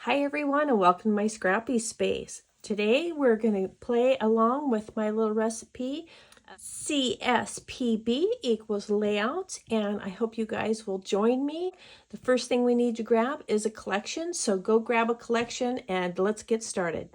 Hi everyone, and welcome to my scrappy space. Today we're going to play along with my little recipe, C.S.P.B equals layout, and I hope you guys will join me. The first thing we need to grab is a collection, so go grab a collection and let's get started.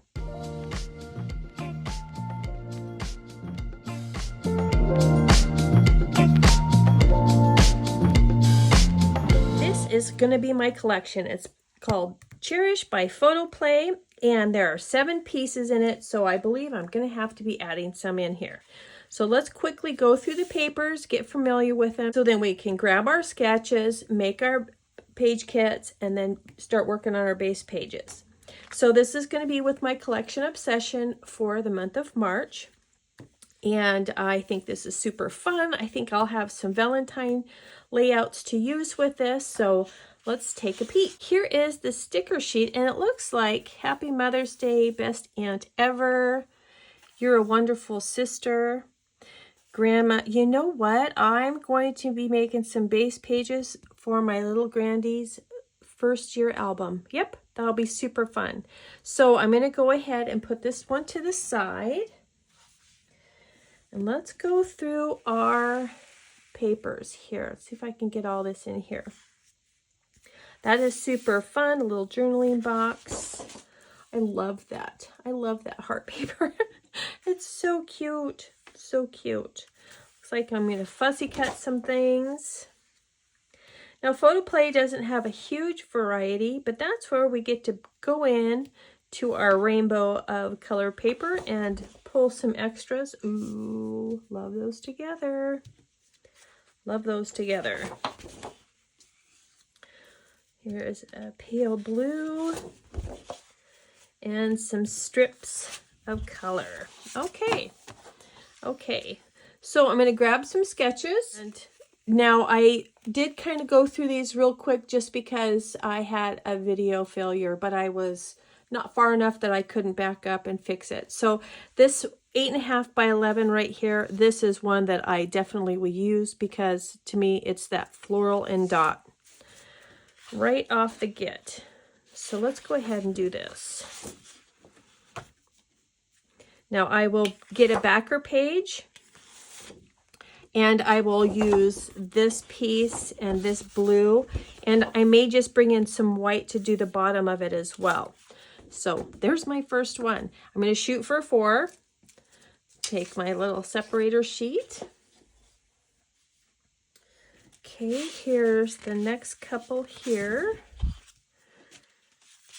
This is going to be my collection. It's called Cherish by Photoplay, and there are 7 pieces in it, so I believe I'm going to have to be adding some in here. So let's quickly go through the papers, get familiar with them, so then we can grab our sketches, make our page kits, and then start working on our base pages. So this is going to be with my collection obsession for the month of March, and I think this is super fun. I think I'll have some Valentine layouts to use with this, so let's take a peek. Here is the sticker sheet, and it looks like Happy Mother's Day, best aunt ever, you're a wonderful sister, Grandma. You know what? I'm going to be making some base pages for my little Grandy's first year album. Yep, that'll be super fun. So I'm going to go ahead and put this one to the side. And let's go through our papers here. Let's see if I can get all this in here. That is super fun, a little journaling box. I love that. I love that heart paper. It's so cute, so cute. Looks like I'm gonna fussy cut some things. Now Photoplay doesn't have a huge variety, but that's where we get to go in to our rainbow of color paper and pull some extras. Ooh, love those together. Love those together. Here is a pale blue and some strips of color. Okay. So I'm going to grab some sketches. And now I did kind of go through these real quick just because I had a video failure, but I was not far enough that I couldn't back up and fix it. So this 8.5 by 11 right here, this is one that I definitely will use because to me it's that floral and dot right off the get. So let's go ahead and do this. Now I will get a backer page and I will use this piece and this blue, and I may just bring in some white to do the bottom of it as well. So there's my first one. I'm going to shoot for 4. Take my little separator sheet. Okay, here's the next couple here.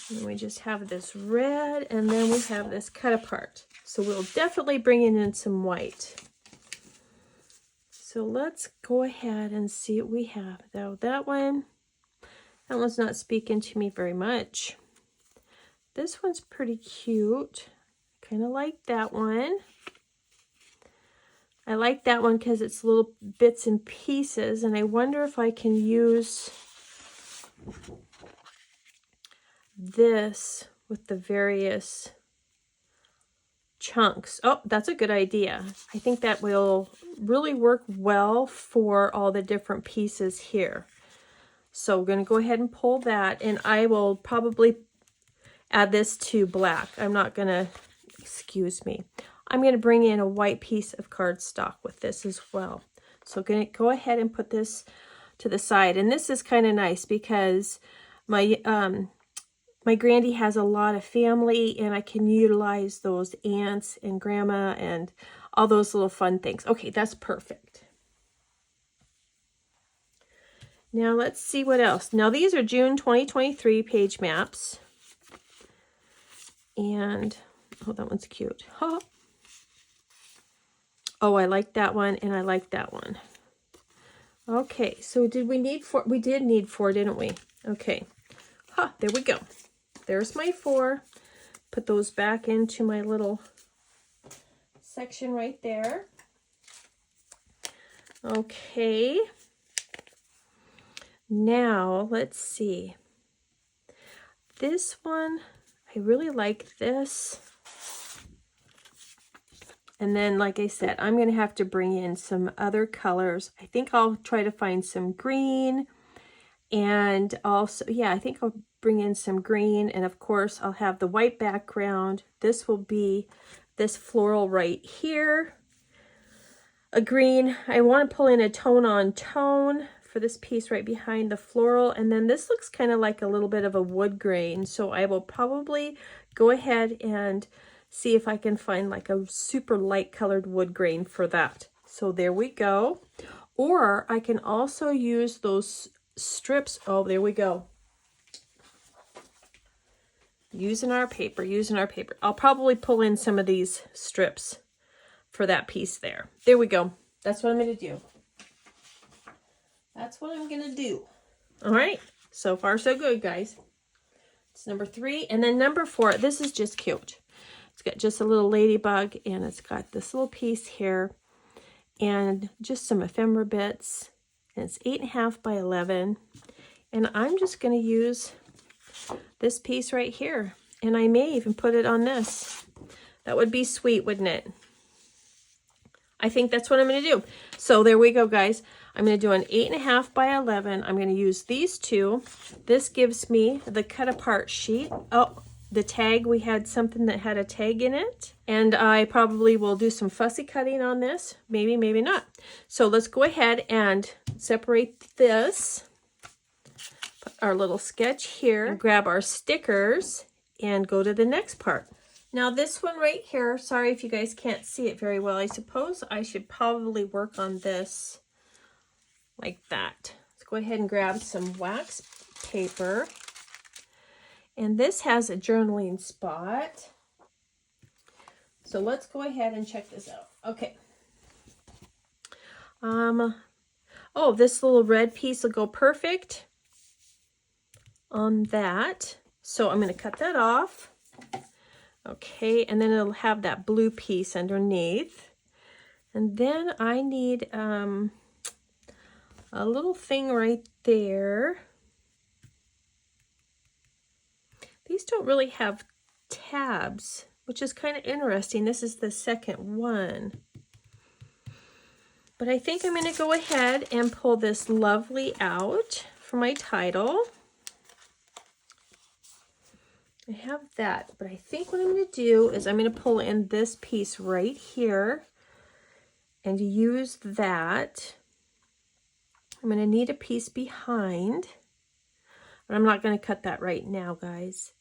And we just have this red, and then we have this cut apart. So we'll definitely bring in some white. So let's go ahead and see what we have. Now that one's not speaking to me very much. This one's pretty cute. Kind of like that one. I like that one because it's little bits and pieces, and I wonder if I can use this with the various chunks. Oh, that's a good idea. I think that will really work well for all the different pieces here. So we're going to go ahead and pull that, and I will probably add this to black. I'm not going to, excuse me, I'm going to bring in a white piece of cardstock with this as well. So I'm going to go ahead and put this to the side. And this is kind of nice because my Grandy has a lot of family, and I can utilize those aunts and grandma and all those little fun things. Okay, that's perfect. Now let's see what else. Now these are June 2023 page maps. And, oh, that one's cute. Huh. Oh, I like that one, and I like that one. Okay, so did we need 4? We did need 4, didn't we? Okay. Huh, there we go. There's my 4. Put those back into my little section right there. Okay. Now, let's see. This one, I really like this. And then, like I said, I'm going to have to bring in some other colors. I think I'll try to find some green And also, yeah, I think I'll bring in some green, and of course I'll have the white background. This will be this floral right here, a green. I want to pull in a tone on tone for this piece right behind the floral, and then this looks kind of like a little bit of a wood grain, so I will probably go ahead and see if I can find like a super light colored wood grain for that. So there we go. Or I can also use those strips. Oh, there we go. Using our paper, using our paper. I'll probably pull in some of these strips for that piece there. There we go. That's what I'm going to do. That's what I'm going to do. All right. So far, so good, guys. It's number 3. And then number 4, this is just cute. It's got just a little ladybug, and it's got this little piece here and just some ephemera bits. And it's 8.5 by 11. And I'm just going to use this piece right here. And I may even put it on this. That would be sweet, wouldn't it? I think that's what I'm going to do. So there we go, guys. I'm going to do an 8.5 by 11. I'm going to use these two. This gives me the cut apart sheet. Oh, the tag, we had something that had a tag in it. And I probably will do some fussy cutting on this. Maybe, maybe not. So let's go ahead and separate this. Put our little sketch here. And grab our stickers and go to the next part. Now this one right here, sorry if you guys can't see it very well. I suppose I should probably work on this like that. Let's go ahead and grab some wax paper. And this has a journaling spot. So let's go ahead and check this out. Okay. Oh, this little red piece will go perfect on that. So I'm going to cut that off. Okay, and then it'll have that blue piece underneath. And then I need a little thing right there. These don't really have tabs, which is kind of interesting. This is the second one. But I think I'm going to go ahead and pull this lovely out for my title. I have that, but I think what I'm going to do is I'm going to pull in this piece right here and use that. I'm going to need a piece behind, but I'm not going to cut that right now, guys.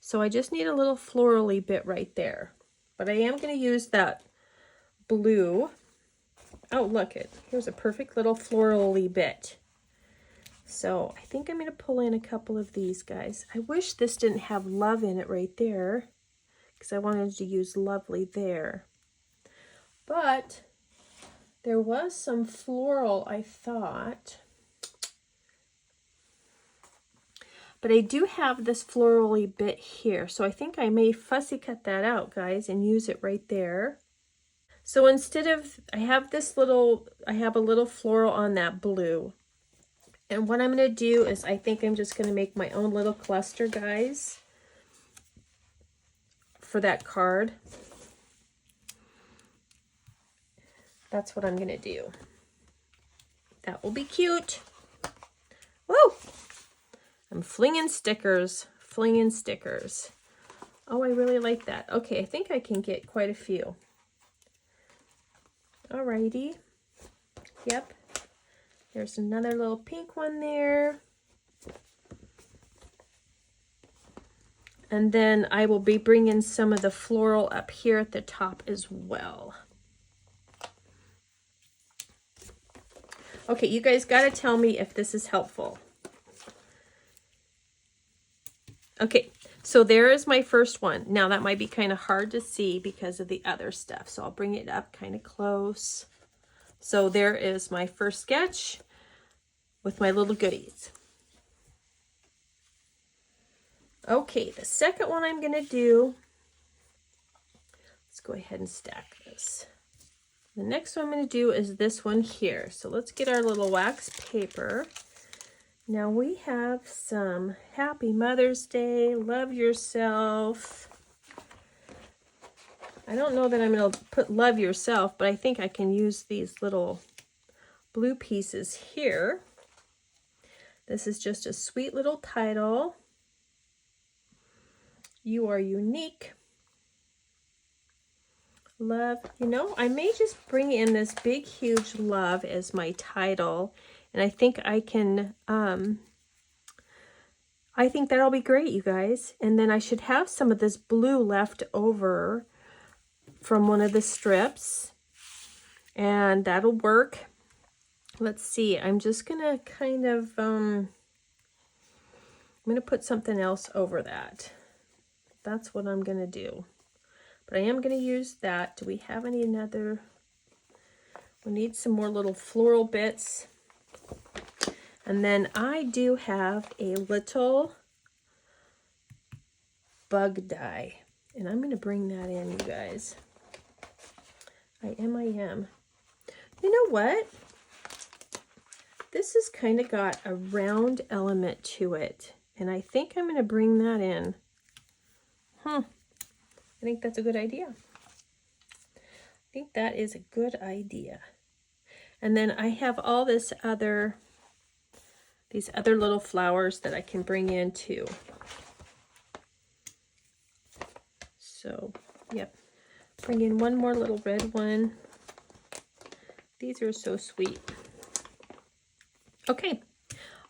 So I just need a little florally bit right there, but I am going to use that blue. Oh, look, here's a perfect little florally bit. So I think I'm going to pull in a couple of these guys. I wish this didn't have love in it right there, because I wanted to use lovely there. But there was some floral, I thought. But I do have this florally bit here, so I think I may fussy cut that out, guys, and use it right there. So instead of, I have a little floral on that blue. And what I'm going to do is I think I'm just going to make my own little cluster, guys, for that card. That's what I'm going to do. That will be cute. Woo! I'm flinging stickers, flinging stickers. Oh, I really like that. Okay, I think I can get quite a few. Alrighty. Yep. There's another little pink one there. And then I will be bringing some of the floral up here at the top as well. Okay, you guys got to tell me if this is helpful. Okay, so there is my first one. Now that might be kind of hard to see because of the other stuff. So I'll bring it up kind of close. So there is my first sketch with my little goodies. Okay, the second one I'm going to do, let's go ahead and stack this. The next one I'm going to do is this one here. So let's get our little wax paper. Now we have some Happy Mother's Day, love yourself. I don't know that I'm going to put love yourself, but I think I can use these little blue pieces here This is just a sweet little title. You are unique. Love. You know, I may just bring in this big, huge love as my title. And I think I can, I think that'll be great, you guys. And then I should have some of this blue left over from one of the strips. And that'll work. Let's see. I'm just going to kind of, I'm going to put something else over that. That's what I'm going to do. But I am going to use that. Do we have any another? We need some more little floral bits. And then I do have a little bug die. And I'm going to bring that in, you guys. I am. You know what? This has kind of got a round element to it. And I think I'm going to bring that in. I think that's a good idea. I think that is a good idea. And then I have all these other little flowers that I can bring in too. So, yep. Bring in one more little red one. These are so sweet. Okay.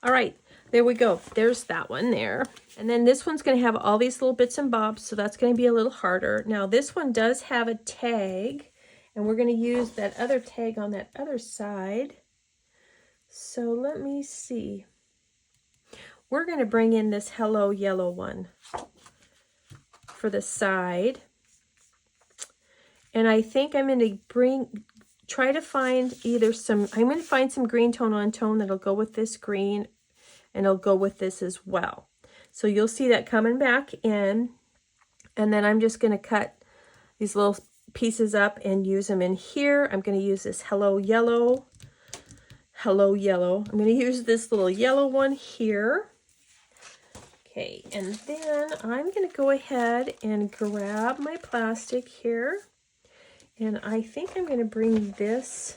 All right. There we go. There's that one there. And then this one's going to have all these little bits and bobs, so that's going to be a little harder. Now, this one does have a tag, and we're going to use that other tag on that other side. So let me see. We're going to bring in this Hello Yellow one for the side. And I think I'm going to try to find either I'm going to find some green tone on tone that'll go with this green, and it'll go with this as well. So you'll see that coming back in. And then I'm just going to cut these little pieces up and use them in here. I'm going to use this Hello Yellow. Hello Yellow. I'm going to use this little yellow one here. Okay, and then I'm going to go ahead and grab my plastic here. And I think I'm going to bring this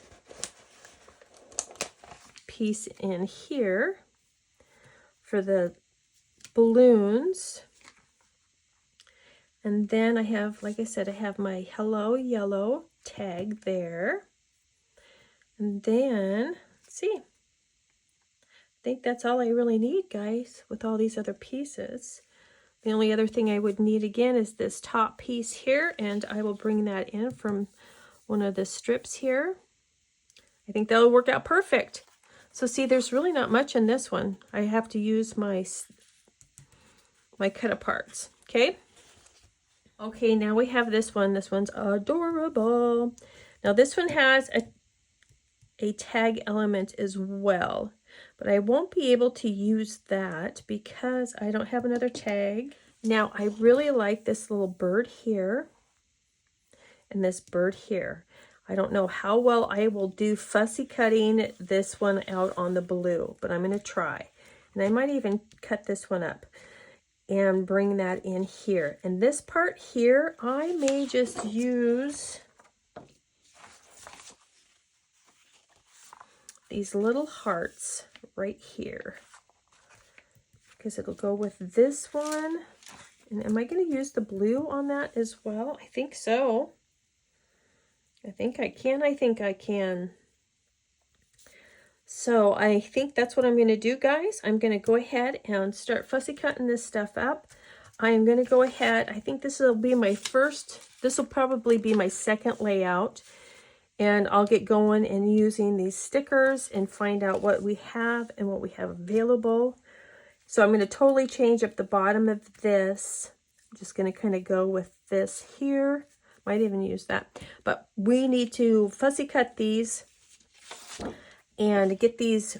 piece in here for the balloons. And then I have, like I said, I have my Hello Yellow tag there. And then, let's see. I think that's all I really need, guys, with all these other pieces. The only other thing I would need again is this top piece here, and I will bring that in from one of the strips here. I think that'll work out perfect. So see, there's really not much in this one. I have to use my cut aparts, okay? Okay, now we have this one. This one's adorable. Now this one has a tag element as well, but I won't be able to use that because I don't have another tag. Now I really like this little bird here and this bird here. I don't know how well I will do fussy cutting this one out on the blue, but I'm going to try. And I might even cut this one up and bring that in here. And this part here, I may just use these little hearts right here, because it'll go with this one. And am I going to use the blue on that as well? I think so. I think I can. So I think that's what I'm going to do, guys. I'm going to go ahead and start fussy cutting this stuff up. I am going to go ahead. I think this will be my first. This will probably be my second layout. And I'll get going and using these stickers and find out what we have and what we have available. So I'm going to totally change up the bottom of this. I'm just going to kind of go with this here. Might even use that. But we need to fussy cut these and get these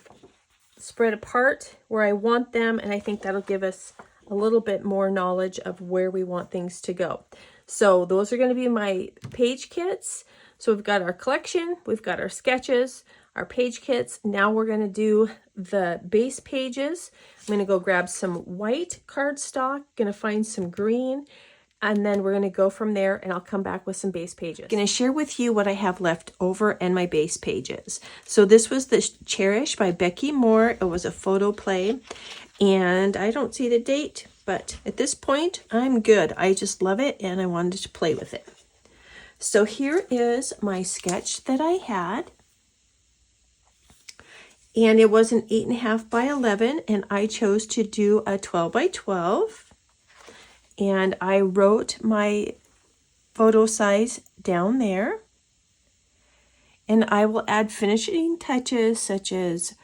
spread apart where I want them. And I think that'll give us a little bit more knowledge of where we want things to go. So those are going to be my page kits. So we've got our collection, we've got our sketches, our page kits. Now we're going to do the base pages. I'm going to go grab some white cardstock, going to find some green, And then we're going to go from there, and I'll come back with some base pages. I'm going to share with you what I have left over and my base pages. So this was the Cherish by Becky Moore. It was a photo play, and I don't see the date, but at this point, I'm good. I just love it, and I wanted to play with it. So here is my sketch that I had. And it was an 8.5 by 11, and I chose to do a 12 by 12. And I wrote my photo size down there. And I will add finishing touches such as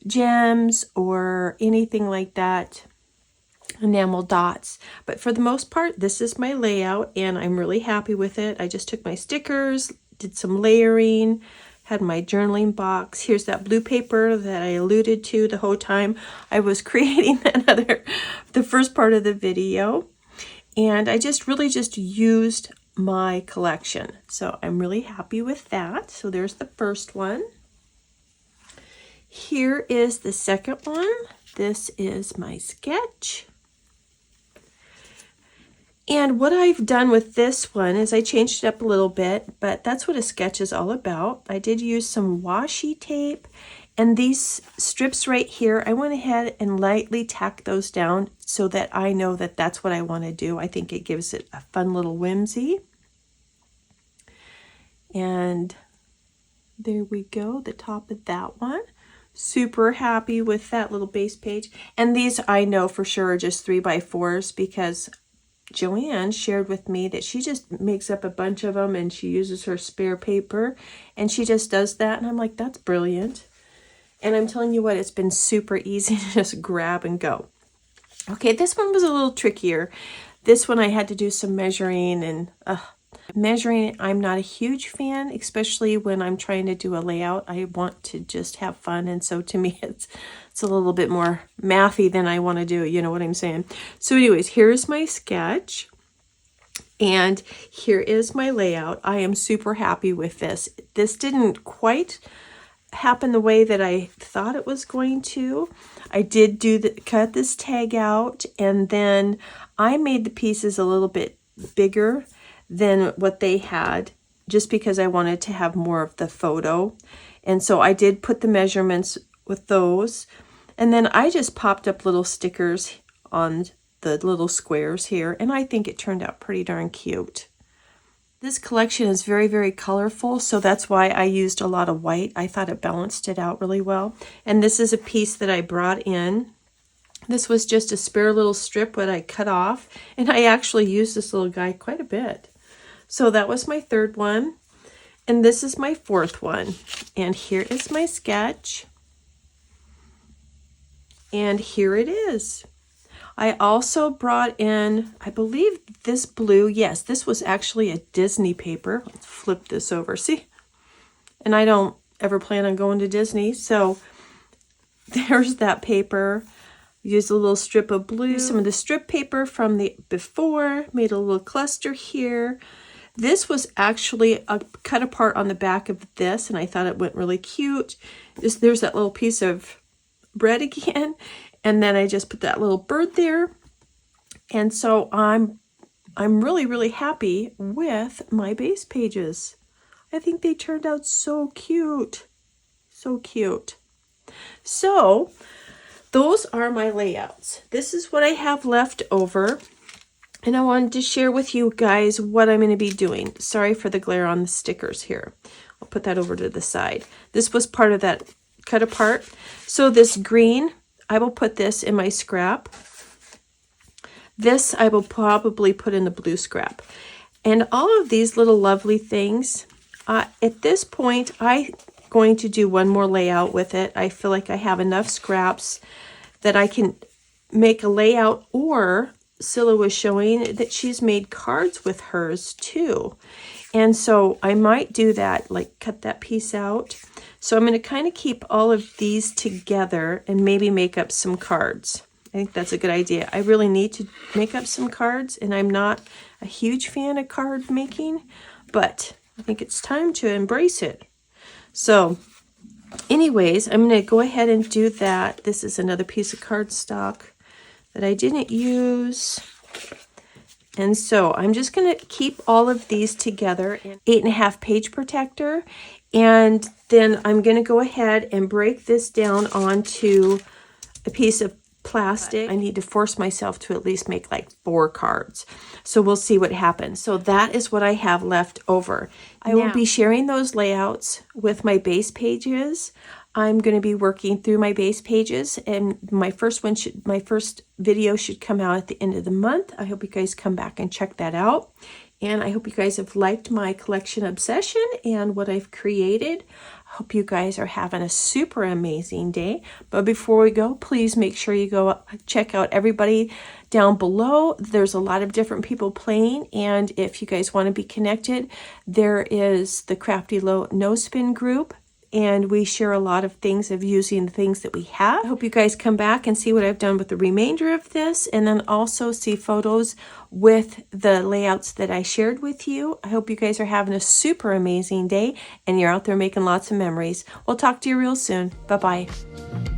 gems or anything like that, enamel dots. But for the most part, this is my layout, and I'm really happy with it. I just took my stickers, did some layering, had my journaling box. Here's that blue paper that I alluded to the whole time I was creating the first part of the video. And I just really used my collection. So I'm really happy with that. So there's the first one. Here is the second one. This is my sketch. And what I've done with this one is I changed it up a little bit, but that's what a sketch is all about. I did use some washi tape, and these strips right here, I went ahead and lightly tacked those down so that I know that that's what I want to do. I think it gives it a fun little whimsy. And there we go, the top of that one. Super happy with that little base page. And these I know for sure are just 3x4s because Joanne shared with me that she just makes up a bunch of them and she uses her spare paper and she just does that. And I'm like, that's brilliant. And I'm telling you what, it's been super easy to just grab and go. Okay, this one was a little trickier. This one I had to do some measuring, and measuring I'm not a huge fan, especially when I'm trying to do a layout. I want to just have fun, and so to me it's a little bit more mathy than I want to do, you know what I'm saying? So anyways, here's my sketch, and here is my layout. I am super happy with this. This didn't quite happen the way that I thought it was going to. I did cut this tag out, and then I made the pieces a little bit bigger than what they had, just because I wanted to have more of the photo. And so I did put the measurements with those, and then I just popped up little stickers on the little squares here, and I think it turned out pretty darn cute. This collection is very, very colorful, so that's why I used a lot of white. I thought it balanced it out really well. And this is a piece that I brought in. This was just a spare little strip that I cut off, and I actually used this little guy quite a bit. So that was my third one, and this is my fourth one. And here is my sketch, and here it is. I also brought in, I believe this blue, yes, this was actually a Disney paper. Let's flip this over, see? And I don't ever plan on going to Disney, so there's that paper. Use a little strip of blue, some of the strip paper from the before, made a little cluster here. This was actually cut apart on the back of this, and I thought it went really cute. There's that little piece of bread again, and then I just put that little bird there. And so I'm really, really happy with my base pages. I think they turned out so cute. So cute. So those are my layouts. This is what I have left over. And I wanted to share with you guys what I'm going to be doing. Sorry for the glare on the stickers here. I'll put that over to the side. This was part of that cut apart. So this green, I will put this in my scrap. This I will probably put in the blue scrap. And all of these little lovely things, at this point, I'm going to do one more layout with it. I feel like I have enough scraps that I can make a layout, or Scylla was showing that she's made cards with hers too. And so I might do that, like cut that piece out. So I'm going to kind of keep all of these together and maybe make up some cards. I think that's a good idea. I really need to make up some cards, and I'm not a huge fan of card making, but I think it's time to embrace it. So anyways, I'm going to go ahead and do that. This is another piece of cardstock that I didn't use. And so I'm just going to keep all of these together in 8.5 page protector. And then I'm going to go ahead and break this down onto a piece of plastic. I need to force myself to at least make like 4 cards. So we'll see what happens. So that is what I have left over. I will be sharing those layouts with my base pages. I'm going to be working through my base pages, and my first video should come out at the end of the month. I hope you guys come back and check that out. And I hope you guys have liked my collection obsession and what I've created. I hope you guys are having a super amazing day. But before we go, please make sure you go check out everybody down below. There's a lot of different people playing, and if you guys want to be connected, there is the Crafty No Spin group. And we share a lot of things of using the things that we have. I hope you guys come back and see what I've done with the remainder of this, and then also see photos with the layouts that I shared with you. I hope you guys are having a super amazing day and you're out there making lots of memories. We'll talk to you real soon. Bye-bye.